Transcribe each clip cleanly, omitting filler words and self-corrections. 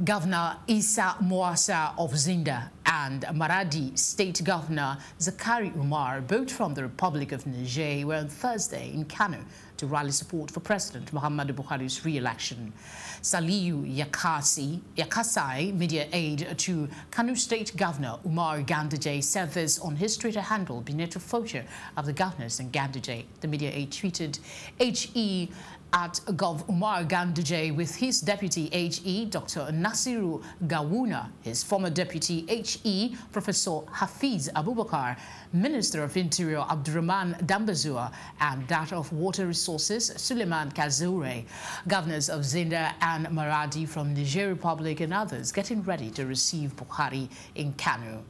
Governor Isa Moasa of Chinda and Maradi State Governor Zakari Umar, both from the Republic of Niger, were on Thursday in Kano to rally support for President Muhammadu Buhari's re-election. Saliu Yakasai, media aide to Kano State Governor Umar Ganduje, said this on his Twitter handle beneath a photo of the governors and Ganduje. The media aide tweeted, HE at Gov Umar Ganduje with his deputy HE, Dr. Nasiru Gawuna, his former deputy HE, Professor Hafiz Abubakar, Minister of Interior Abdurrahman Dambazua, and that of Water Resources Suleiman Kazoure, governors of Chinda and Maradi from Niger Republic and others getting ready to receive Buhari in Kano.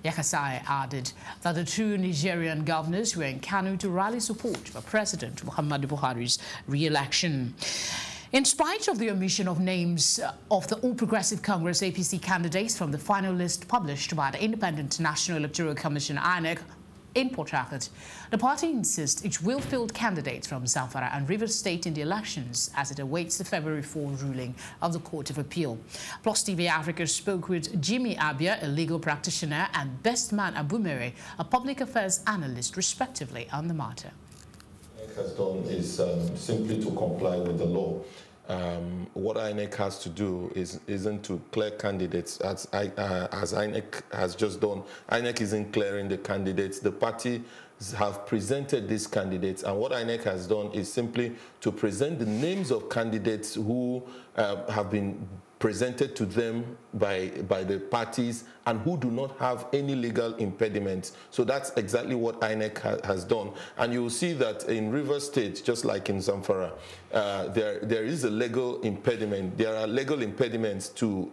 Yakasai added that the two Nigerian governors were in Kano to rally support for President Muhammadu Buhari's re-election. In spite of the omission of names of the All Progressive Congress APC candidates from the final list published by the Independent National Electoral Commission INEC in Port Harcourt, the party insists it will field candidates from Zamfara and Rivers State in the elections as it awaits the February 4 ruling of the Court of Appeal. Plus TV Africa spoke with Jimmy Abia, a legal practitioner, and Bestman Abumere, a public affairs analyst, respectively, on the matter. What INEC has done is simply to comply with the law. What INEC has to do isn't to clear candidates as INEC has just done. INEC isn't clearing the candidates. The parties have presented these candidates, and what INEC has done is simply to present the names of candidates who have been presented to them by the parties and who do not have any legal impediments. So that's exactly what INEC has done. And you will see that in Rivers State, just like in Zamfara, there is a legal impediment. There are legal impediments to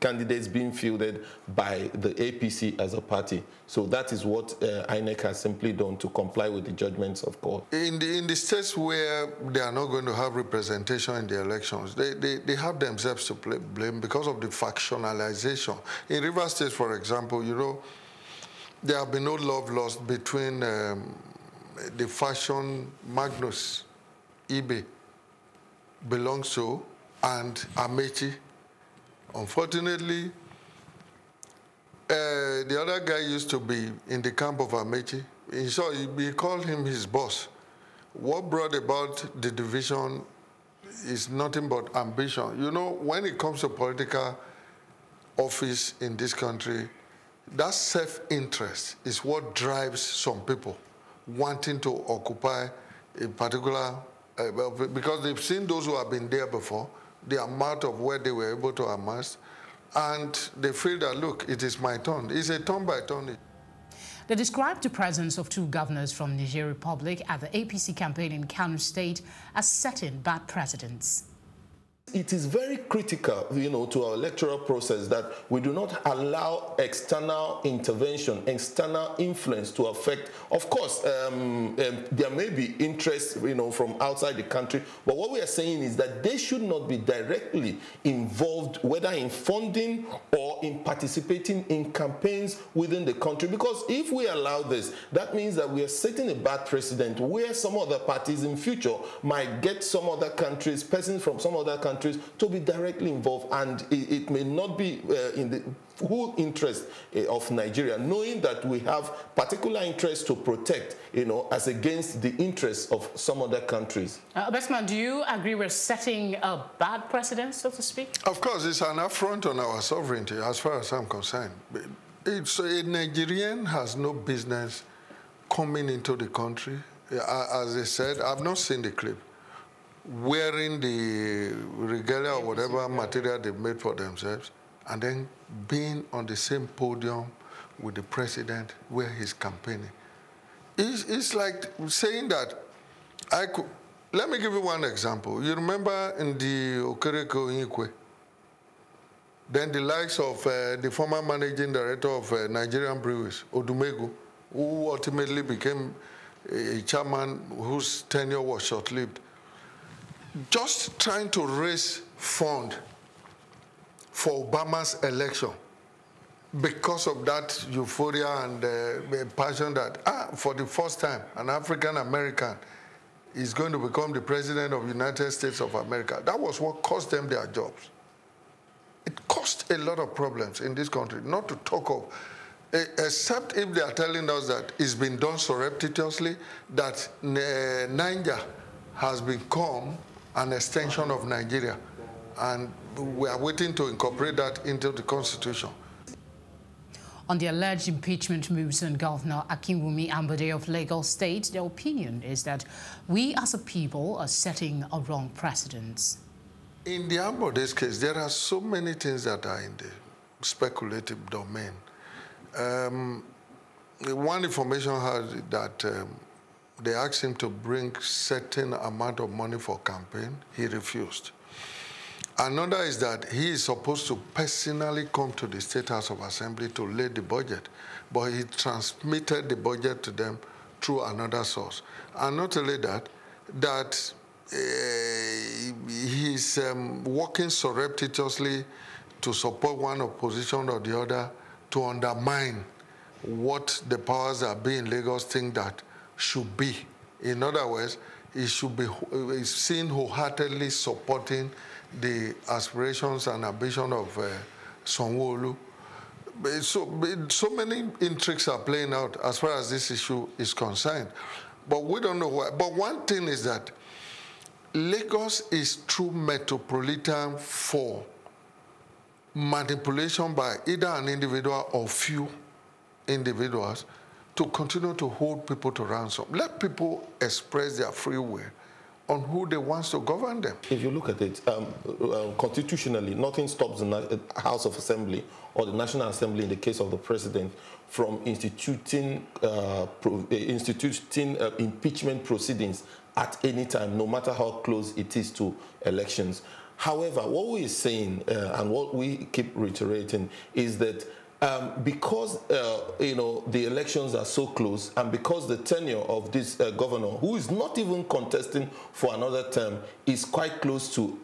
candidates being fielded by the APC as a party. So that is what INEC has simply done to comply with the judgments of court. In the states where they are not going to have representation in the elections, they have themselves to blame because of the factionalization. In Rivers State, for example, you know, there have been no love lost between the faction Magnus Ibe belongs to and Amechi. Unfortunately, the other guy used to be in the camp of Amechi. In short, he called him his boss. What brought about the division is nothing but ambition. You know, when it comes to political office in this country, that self-interest is what drives some people wanting to occupy a particular, because they've seen those who have been there before, the amount of where they were able to amass, and they feel that, look, it is my turn. It's a turn by turn. They described the presence of two governors from Niger Republic at the APC campaign in Kano State as setting bad precedents. It is very critical, you know, to our electoral process that we do not allow external intervention, external influence to affect. Of course, there may be interest, you know, from outside the country, but what we are saying is that they should not be directly involved, whether in funding or in participating in campaigns within the country. Because if we allow this, that means that we are setting a bad precedent where some other parties in future might get some other countries, persons from some other countries, to be directly involved, and it may not be in the full interest of Nigeria, knowing that we have particular interests to protect, you know, as against the interests of some other countries. Bestman, do you agree we're setting a bad precedent, so to speak? Of course, it's an affront on our sovereignty, as far as I'm concerned. A Nigerian has no business coming into the country. As I said, I've not seen the clip, wearing the regalia or whatever material they've made for themselves, and then being on the same podium with the president where he's campaigning. It's like saying that I could. Let me give you one example. You remember in the Okereke Onyekwe, then the likes of the former managing director of Nigerian Breweries, Odumegu, who ultimately became a chairman whose tenure was short-lived, just trying to raise funds for Obama's election because of that euphoria and passion that, for the first time, an African-American is going to become the president of the United States of America. That was what cost them their jobs. It caused a lot of problems in this country, not to talk of, except if they are telling us that it's been done surreptitiously, that Niger has become an extension of Nigeria, and we are waiting to incorporate that into the Constitution. On the alleged impeachment moves on Governor Akinwumi Ambode of Lagos State, their opinion is that we as a people are setting a wrong precedent. In the Ambode's case, there are so many things that are in the speculative domain. One information has that they asked him to bring certain amount of money for campaign. He refused. Another is that he is supposed to personally come to the State House of Assembly to lay the budget, but he transmitted the budget to them through another source. And not only that, he's working surreptitiously to support one opposition or the other to undermine what the powers that be in Lagos think that should be. In other words, he should be seen wholeheartedly supporting the aspirations and ambition of Sanwo-Olu. So many intrigues are playing out as far as this issue is concerned. But we don't know why. But one thing is that Lagos is true metropolitan for manipulation by either an individual or few individuals to continue to hold people to ransom. Let people express their free will on who they want to govern them. If you look at it, constitutionally, nothing stops the House of Assembly or the National Assembly, in the case of the president, from instituting impeachment proceedings at any time, no matter how close it is to elections. However, what we're saying and what we keep reiterating is that because the elections are so close, and because the tenure of this governor, who is not even contesting for another term, is quite close to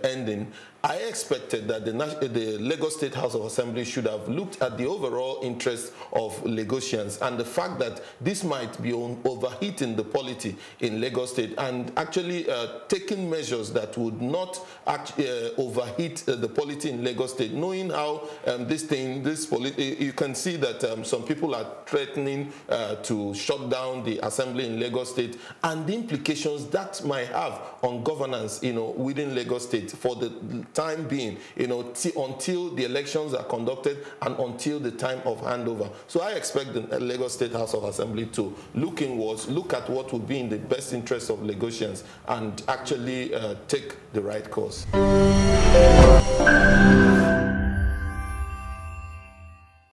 ending, I expected that the Lagos State House of Assembly should have looked at the overall interest of Lagosians and the fact that this might be overheating the polity in Lagos State, and actually taking measures that would not overheat the polity in Lagos State, knowing how you can see that some people are threatening to shut down the assembly in Lagos State, and the implications that might have on governance, within Lagos State for the time being, until the elections are conducted and until the time of handover. So I expect the Lagos State House of Assembly to look inwards, look at what would be in the best interest of Lagosians, and actually take the right course.